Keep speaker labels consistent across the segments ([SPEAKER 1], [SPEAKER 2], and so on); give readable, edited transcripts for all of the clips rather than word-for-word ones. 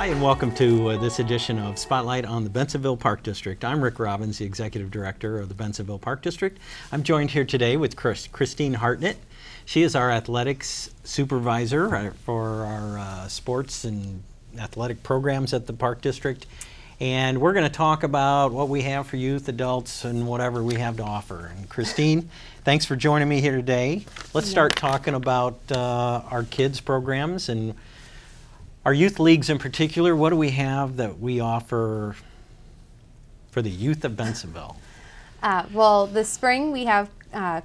[SPEAKER 1] Hi, and welcome to this edition of Spotlight on the Bensenville Park District. I'm Rick Robbins, the Executive Director of the Bensenville Park District. I'm joined here today with Christine Hartnett. She is our athletics supervisor for our sports and athletic programs at the Park District. And we're going to talk about what we have for youth, adults, and whatever we have to offer. And Christine, thanks for joining me here today. Let's start talking about our kids' programs and our youth leagues in particular. What do we have that we offer for the youth of Bensenville?
[SPEAKER 2] Well, this spring we have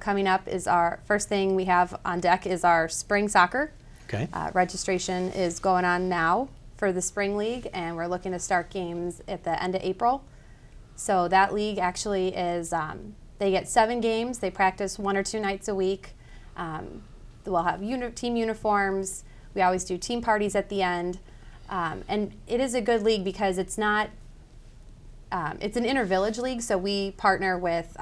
[SPEAKER 2] coming up is our first thing we have on deck is our spring soccer.
[SPEAKER 1] Okay.
[SPEAKER 2] Registration is going on now for the spring league, and we're looking to start games at the end of April. So that league actually is, they get 7 games. They practice 1 or 2 nights a week. We'll have team uniforms. We always do team parties at the end. And it is a good league because it's not, it's an inter-village league, so we partner with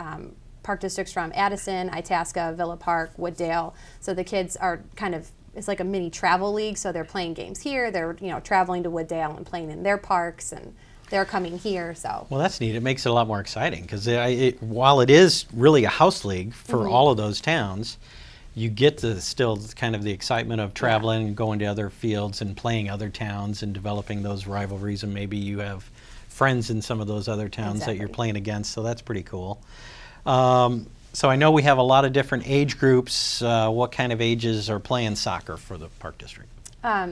[SPEAKER 2] park districts from Addison, Itasca, Villa Park, Wooddale. So the kids are kind of, it's like a mini travel league, so they're playing games here, they're traveling to Wooddale and playing in their parks, and they're coming here. So
[SPEAKER 1] well, that's neat. It makes it a lot more exciting because while it is really a house league for all of those towns, you get to still kind of the excitement of traveling and going to other fields and playing other towns and developing those rivalries, and maybe you have friends in some of those other towns that you're playing against, so that's pretty cool. So I know we have a lot of different age groups. What kind of ages are playing soccer for the Park District?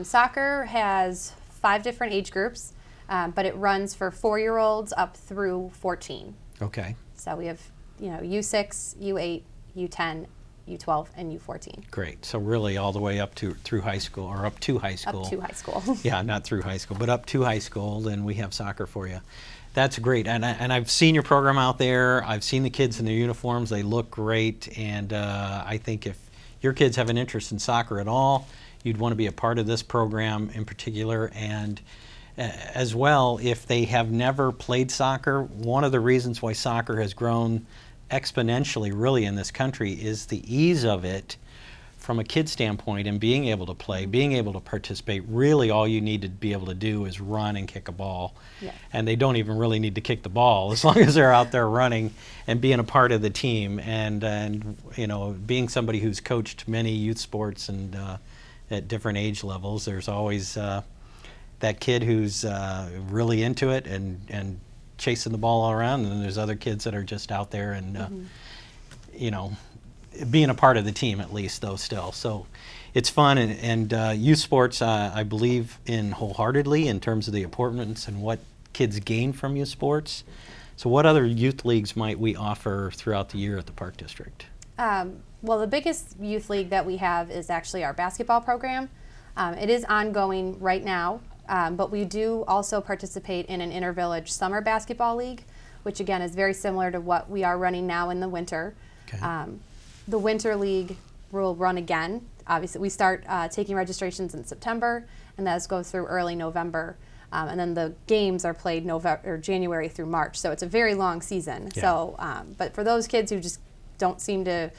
[SPEAKER 2] Soccer has 5 different age groups, but it runs for 4-year-olds up through 14.
[SPEAKER 1] Okay.
[SPEAKER 2] So we have U6, U8, U10, U12, and U14.
[SPEAKER 1] Great. So really all the way up to through high school, or up to high school.
[SPEAKER 2] Up to high school.
[SPEAKER 1] Yeah, not through high school, but up to high school, then we have soccer for you. That's great. And I've seen your program out there. I've seen the kids in their uniforms. They look great. And I think if your kids have an interest in soccer at all, you'd want to be a part of this program in particular. And as well, if they have never played soccer, one of the reasons why soccer has grown exponentially really in this country is the ease of it from a kid standpoint, and being able to play, being able to participate. Really all you need to be able to do is run and kick a ball. Yeah. And they don't even really need to kick the ball as long as they're out there running and being a part of the team, and being somebody who's coached many youth sports and at different age levels, there's always that kid who's really into it and chasing the ball all around, and then there's other kids that are just out there and being a part of the team at least, though, still. So it's fun, and youth sports I believe in wholeheartedly in terms of the importance and what kids gain from youth sports. So what other youth leagues might we offer throughout the year at the Park District?
[SPEAKER 2] Well, the biggest youth league that we have is actually our basketball program. It is ongoing right now. But we do also participate in an inter-village summer basketball league, which again is very similar to what we are running now in the winter. Okay. The winter league will run again. Obviously, we start taking registrations in September, and those go through early November. And then the games are played January through March, so it's a very long season. Yeah. So, but for those kids who just don't seem to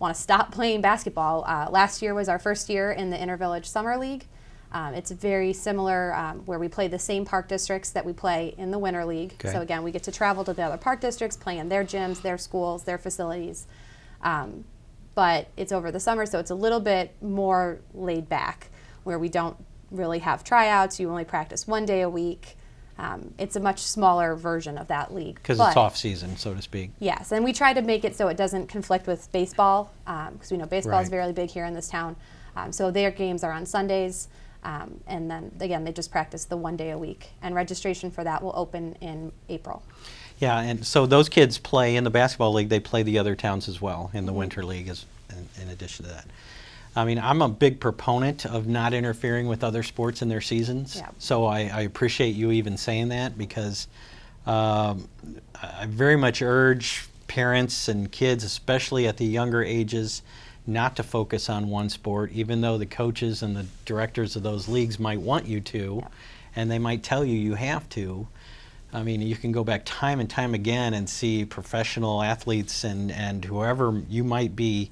[SPEAKER 2] want to stop playing basketball, last year was our first year in the inter-village summer league. It's very similar where we play the same park districts that we play in the Winter League. Okay. So again, we get to travel to the other park districts, play in their gyms, their schools, their facilities. But it's over the summer, so it's a little bit more laid back where we don't really have tryouts. You only practice 1 day a week. It's a much smaller version of that league.
[SPEAKER 1] Because it's off season, so to speak.
[SPEAKER 2] Yes, and we try to make it so it doesn't conflict with baseball, because we know baseball is very big here in this town. So their games are on Sundays. And then, again, they just practice the 1 day a week. And registration for that will open in April. Yeah,
[SPEAKER 1] and so those kids play in the basketball league. They play the other towns as well in the Winter League in addition to that. I mean, I'm a big proponent of not interfering with other sports in their seasons. Yeah. So I appreciate you even saying that, because I very much urge parents and kids, especially at the younger ages, not to focus on one sport, even though the coaches and the directors of those leagues might want you to, and they might tell you have to. I mean, you can go back time and time again and see professional athletes and whoever you might be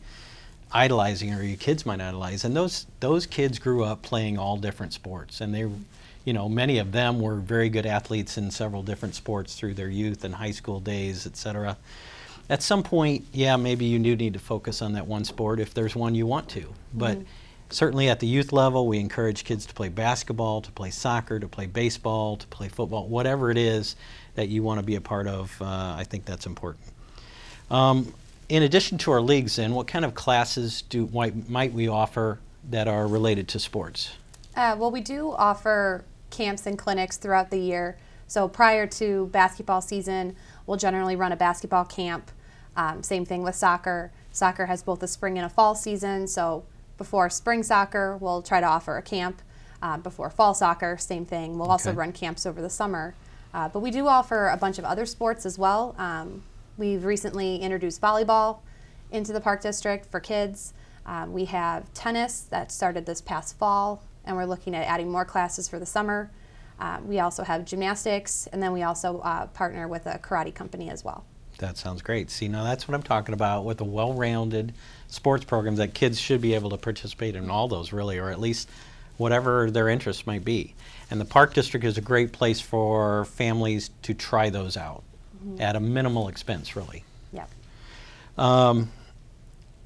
[SPEAKER 1] idolizing or your kids might idolize. And those kids grew up playing all different sports, and they many of them were very good athletes in several different sports through their youth and high school days, etc. At some point, yeah, maybe you do need to focus on that one sport if there's one you want to. But certainly at the youth level, we encourage kids to play basketball, to play soccer, to play baseball, to play football, whatever it is that you want to be a part of. I think that's important. In addition to our leagues, then, what kind of classes might we offer that are related to sports?
[SPEAKER 2] Well, we do offer camps and clinics throughout the year. So prior to basketball season, we'll generally run a basketball camp. Same thing with soccer. Soccer has both a spring and a fall season. So before spring soccer, we'll try to offer a camp. Before fall soccer, same thing. We'll also run camps over the summer. But we do offer a bunch of other sports as well. We've recently introduced volleyball into the Park District for kids. We have tennis that started this past fall, and we're looking at adding more classes for the summer. We also have gymnastics, and then we also partner with a karate company as well.
[SPEAKER 1] That sounds great. See, now that's what I'm talking about with the well-rounded sports programs that kids should be able to participate in all those, really, or at least whatever their interests might be. And the Park District is a great place for families to try those out at a minimal expense, really.
[SPEAKER 2] Yep.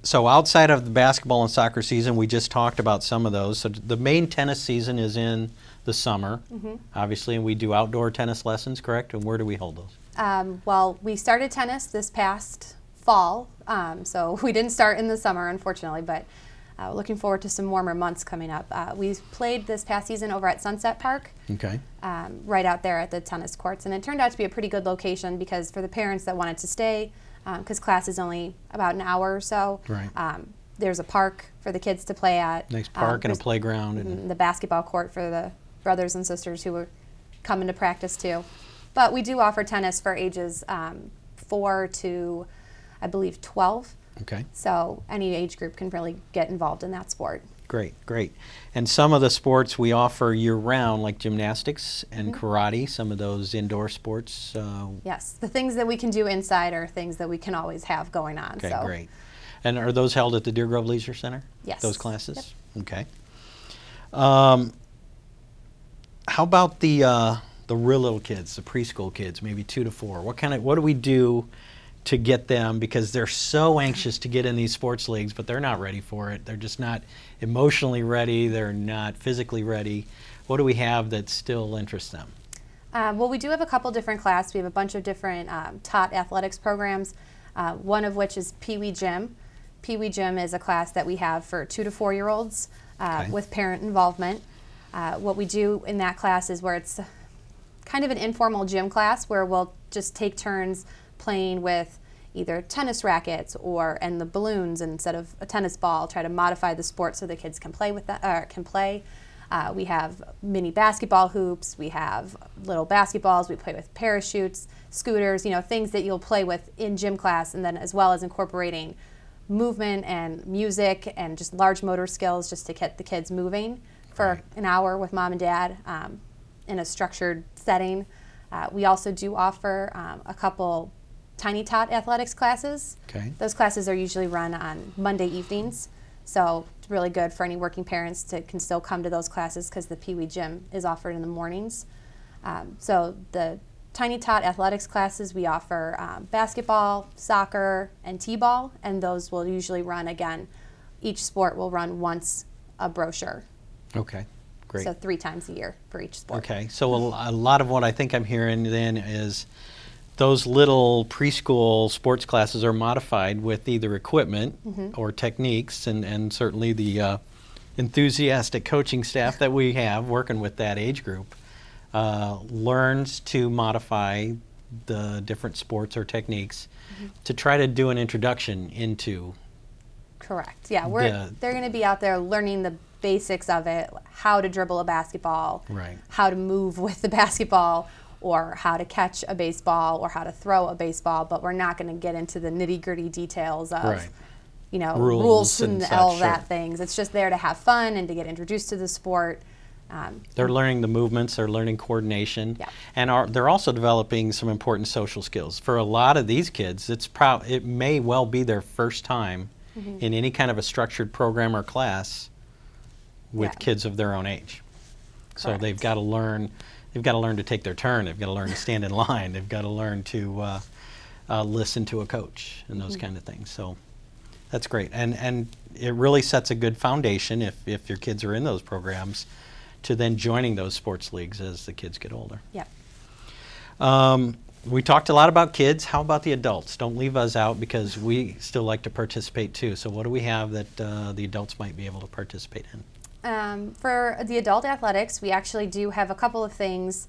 [SPEAKER 1] So outside of the basketball and soccer season, we just talked about some of those. So the main tennis season is in the summer, obviously, and we do outdoor tennis lessons, correct? And where do we hold those?
[SPEAKER 2] Well, we started tennis this past fall, so we didn't start in the summer, unfortunately, but looking forward to some warmer months coming up. We played this past season over at Sunset Park, right out there at the tennis courts, and it turned out to be a pretty good location because for the parents that wanted to stay, because class is only about an hour or so, there's a park for the kids to play at.
[SPEAKER 1] Nice park and a playground. And
[SPEAKER 2] the basketball court for the brothers and sisters who were coming to practice too. But we do offer tennis for ages 4 to, I believe, 12.
[SPEAKER 1] Okay.
[SPEAKER 2] So any age group can really get involved in that sport.
[SPEAKER 1] Great, great. And some of the sports we offer year-round, like gymnastics and karate, some of those indoor sports.
[SPEAKER 2] Yes, the things that we can do inside are things that we can always have going on.
[SPEAKER 1] Okay,
[SPEAKER 2] so.
[SPEAKER 1] great. And are those held at the Deer Grove Leisure Center?
[SPEAKER 2] Yes.
[SPEAKER 1] Those classes?
[SPEAKER 2] Yep.
[SPEAKER 1] Okay. How about the real little kids, the preschool kids, maybe 2 to 4? What do we do to get them, because they're so anxious to get in these sports leagues, but they're not ready for it. They're just not emotionally ready. They're not physically ready. What do we have that still interests them?
[SPEAKER 2] Well, we do have a couple different classes. We have a bunch of different taught athletics programs, one of which is Pee Wee Gym. Pee Wee Gym is a class that we have for 2 to 4-year-olds with parent involvement. What we do in that class is where it's kind of an informal gym class where we'll just take turns playing with either tennis rackets and the balloons instead of a tennis ball, try to modify the sport so the kids can play with that. We have mini basketball hoops, we have little basketballs, we play with parachutes, scooters, things that you'll play with in gym class, and then as well as incorporating movement and music and just large motor skills just to get the kids moving for an hour with mom and dad in a structured setting. We also do offer a couple Tiny Tot athletics classes.
[SPEAKER 1] Okay.
[SPEAKER 2] Those classes are usually run on Monday evenings, so it's really good for any working parents can still come to those classes because the Pee Wee Gym is offered in the mornings. So the Tiny Tot athletics classes, we offer basketball, soccer, and t-ball, and those will usually run again. Each sport will run once a brochure.
[SPEAKER 1] Okay, great.
[SPEAKER 2] So 3 times a year for each sport.
[SPEAKER 1] Okay, so a lot of what I think I'm hearing then is those little preschool sports classes are modified with either equipment or techniques, and certainly the enthusiastic coaching staff that we have working with that age group learns to modify the different sports or techniques to try to do an introduction into.
[SPEAKER 2] Correct. Yeah, they're going to be out there learning the basics of it, how to dribble a basketball, how to move with the basketball, or how to catch a baseball or how to throw a baseball, but we're not going to get into the nitty-gritty details of rules and all that things. It's just there to have fun and to get introduced to the sport.
[SPEAKER 1] They're learning the movements, they're learning coordination, and they're also developing some important social skills. For a lot of these kids, it may well be their first time in any kind of a structured program or class with kids of their own age. So
[SPEAKER 2] Correct.
[SPEAKER 1] they've got to learn. They've got to learn to take their turn. They've got to learn to stand in line. They've got to learn to listen to a coach and those kind of things. So that's great, and it really sets a good foundation if your kids are in those programs, to then joining those sports leagues as the kids get older.
[SPEAKER 2] Yep.
[SPEAKER 1] We talked a lot about kids. How about the adults? Don't leave us out, because we still like to participate too. So what do we have that the adults might be able to participate in?
[SPEAKER 2] For the adult athletics, we actually do have a couple of things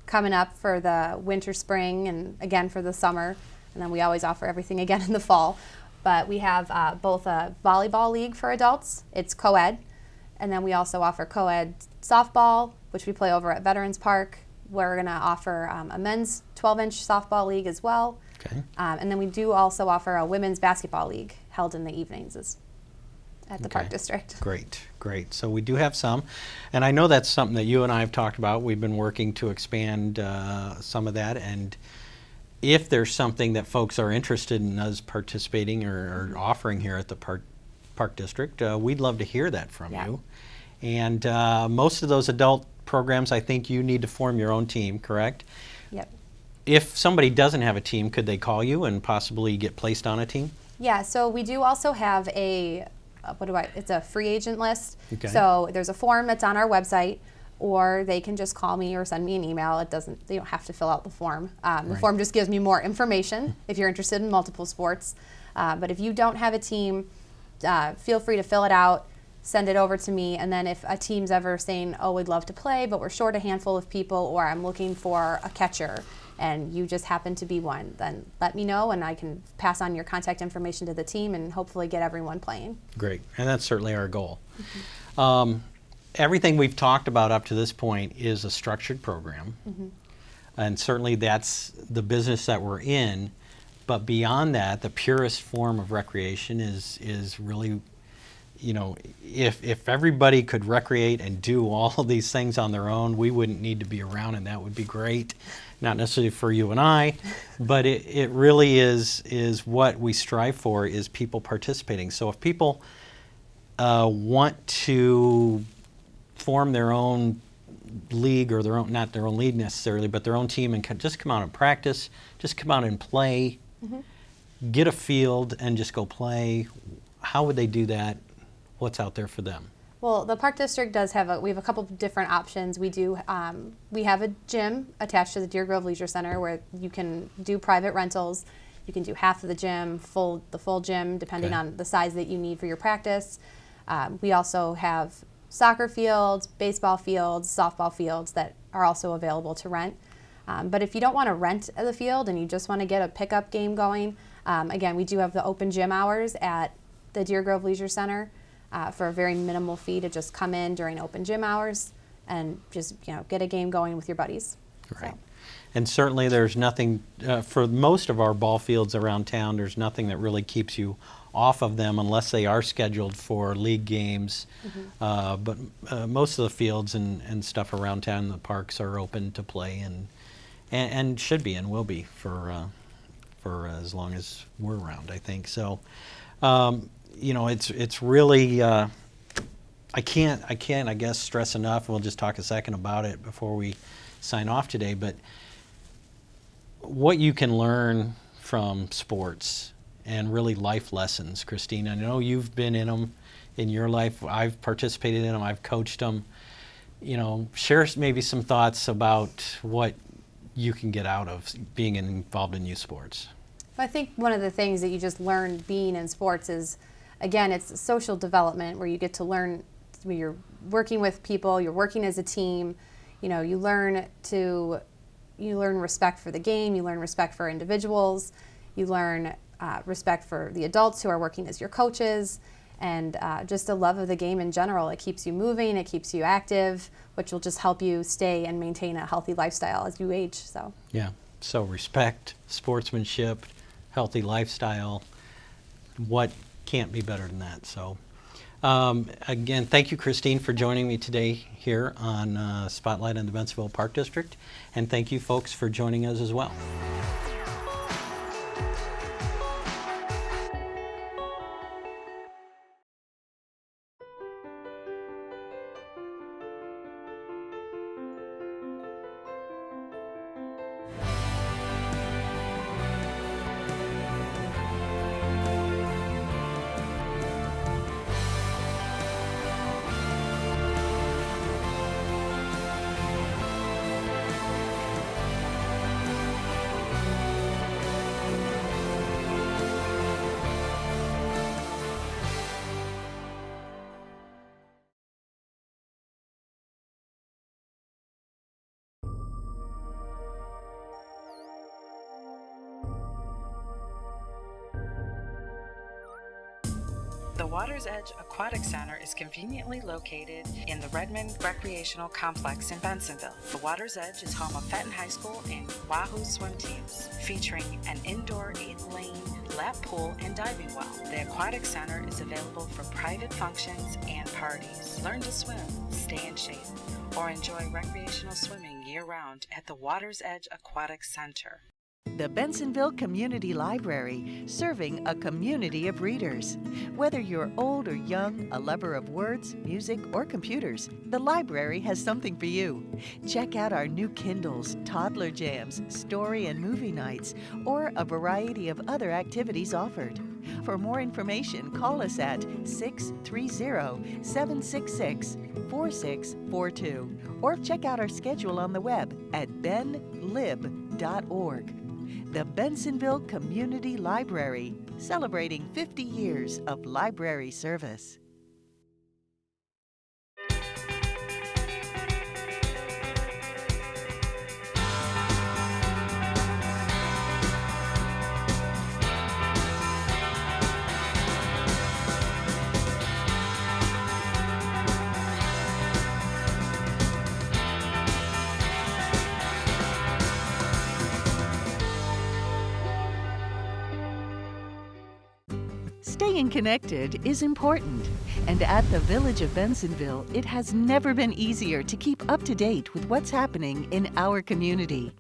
[SPEAKER 2] coming up for the winter, spring, and again for the summer. And then we always offer everything again in the fall. But we have both a volleyball league for adults. It's co-ed. And then we also offer co-ed softball, which we play over at Veterans Park. We're going to offer a men's 12-inch softball league as well.
[SPEAKER 1] Okay.
[SPEAKER 2] And then we do also offer a women's basketball league held in the evenings at the Park District.
[SPEAKER 1] Great, great. So we do have some. And I know that's something that you and I have talked about. We've been working to expand some of that. And if there's something that folks are interested in us participating or offering here at the Park District, we'd love to hear that from you. And most of those adult programs, I think you need to form your own team, correct?
[SPEAKER 2] Yep.
[SPEAKER 1] If somebody doesn't have a team, could they call you and possibly get placed on a team?
[SPEAKER 2] Yeah, so we do also have it's a free agent list.
[SPEAKER 1] Okay.
[SPEAKER 2] So there's a form that's on our website, or they can just call me or send me an email. They don't have to fill out the form. The form just gives me more information if you're interested in multiple sports. But if you don't have a team, feel free to fill it out, send it over to me, and then if a team's ever saying, oh, we'd love to play, but we're short a handful of people, or I'm looking for a catcher, and you just happen to be one, then let me know, and I can pass on your contact information to the team and hopefully get everyone playing.
[SPEAKER 1] Great, and that's certainly our goal. Everything we've talked about up to this point is a structured program, and certainly that's the business that we're in, but beyond that, the purest form of recreation is really, you know, if everybody could recreate and do all of these things on their own, we wouldn't need to be around, and that would be great. Not necessarily for you and I, but it really is what we strive for, is people participating. So if people want to form their own league, or their own, not their own league necessarily, but their own team, and just come out and practice, just come out and play, get a field and just go play, how would they do that? What's out there for them?
[SPEAKER 2] Well, the Park District does have we have a couple of different options. We have a gym attached to the Deer Grove Leisure Center where you can do private rentals. You can do half of the gym, the full gym, depending on the size that you need for your practice. We also have soccer fields, baseball fields, softball fields that are also available to rent. But if you don't want to rent the field and you just want to get a pickup game going, again, we do have the open gym hours at the Deer Grove Leisure Center. For a very minimal fee to just come in during open gym hours and just get a game going with your buddies.
[SPEAKER 1] Right.
[SPEAKER 2] So.
[SPEAKER 1] And certainly there's nothing, for most of our ball fields around town, there's nothing that really keeps you off of them unless they are scheduled for league games. But most of the fields and stuff around town, the parks, are open to play and should be and will be for as long as we're around, I think. So. It's really, I can't, I guess, stress enough, and we'll just talk a second about it before we sign off today, but what you can learn from sports and really life lessons, Christine. I know you've been in them in your life. I've participated in them. I've coached them. Share maybe some thoughts about what you can get out of being involved in youth sports.
[SPEAKER 2] I think one of the things that you just learn being in sports is, again, it's social development where you get to learn when you're working with people, you're working as a team. You learn respect for the game, you learn respect for individuals, you learn respect for the adults who are working as your coaches, and just a love of the game in general. It keeps you moving, it keeps you active, which will just help you stay and maintain a healthy lifestyle as you age. So
[SPEAKER 1] yeah, so respect, sportsmanship, healthy lifestyle. What can't be better than that? So again, thank you, Christine, for joining me today here on Spotlight on the Bensenville Park District, and thank you folks for joining us as well.
[SPEAKER 3] The Water's Edge Aquatic Center is conveniently located in the Redmond Recreational Complex in Bensenville. The Water's Edge is home of Fenton High School and Wahoo swim teams, featuring an indoor 8-lane lap pool and diving well. The Aquatic Center is available for private functions and parties. Learn to swim, stay in shape, or enjoy recreational swimming year-round at the Water's Edge Aquatic Center.
[SPEAKER 4] The Bensenville Community Library, serving a community of readers. Whether you're old or young, a lover of words, music, or computers, the library has something for you. Check out our new Kindles, toddler jams, story and movie nights, or a variety of other activities offered. For more information, call us at 630-766-4642 or check out our schedule on the web at benlib.org. The Bensenville Community Library, celebrating 50 years of library service. Staying connected is important, and at the Village of Bensenville, it has never been easier to keep up to date with what's happening in our community.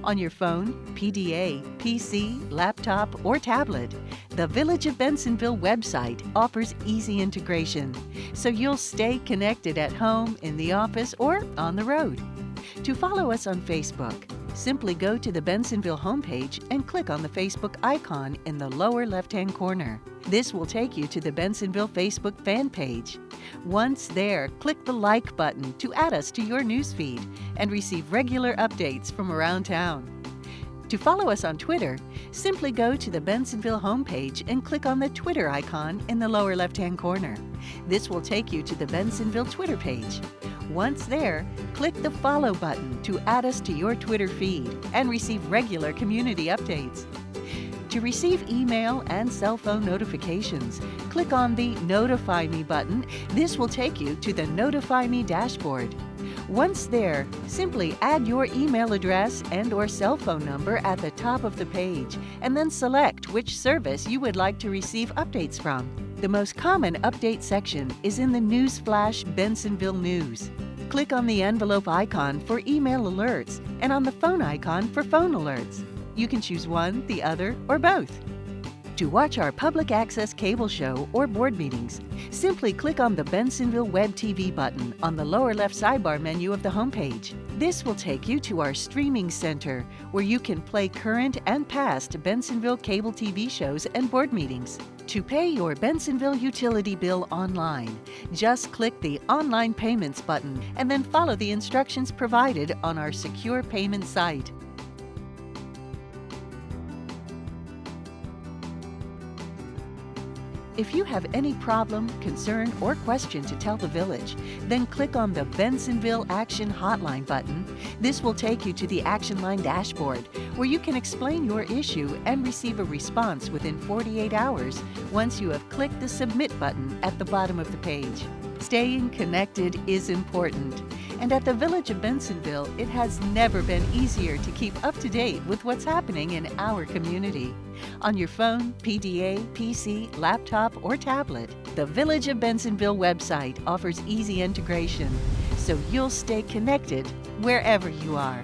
[SPEAKER 4] On your phone, PDA, PC, laptop, or tablet, the Village of Bensenville website offers easy integration, so you'll stay connected at home, in the office, or on the road. To follow us on Facebook, simply go to the Bensenville homepage and click on the Facebook icon in the lower left-hand corner. This will take you to the Bensenville Facebook fan page. Once there, click the like button to add us to your newsfeed and receive regular updates from around town. To follow us on Twitter, simply go to the Bensenville homepage and click on the Twitter icon in the lower left-hand corner. This will take you to the Bensenville Twitter page. Once there, click the follow button to add us to your Twitter feed and receive regular community updates. To receive email and cell phone notifications, click on the Notify Me button. This will take you to the Notify Me dashboard. Once there, simply add your email address and/or cell phone number at the top of the page, and then select which service you would like to receive updates from. The most common update section is in the Newsflash Bensenville News. Click on the envelope icon for email alerts and on the phone icon for phone alerts. You can choose one, the other, or both. To watch our public access cable show or board meetings, simply click on the Bensenville Web TV button on the lower left sidebar menu of the homepage. This will take you to our streaming center, where you can play current and past Bensenville cable TV shows and board meetings. To pay your Bensenville utility bill online, just click the Online Payments button and then follow the instructions provided on our secure payment site. If you have any problem, concern, or question to tell the village, then click on the Bensenville Action Hotline button. This will take you to the Action Line dashboard, where you can explain your issue and receive a response within 48 hours once you have clicked the Submit button at the bottom of the page. Staying connected is important, and at the Village of Bensenville, it has never been easier to keep up to date with what's happening in our community. On your phone, PDA, PC, laptop, or tablet, the Village of Bensenville website offers easy integration, so you'll stay connected wherever you are.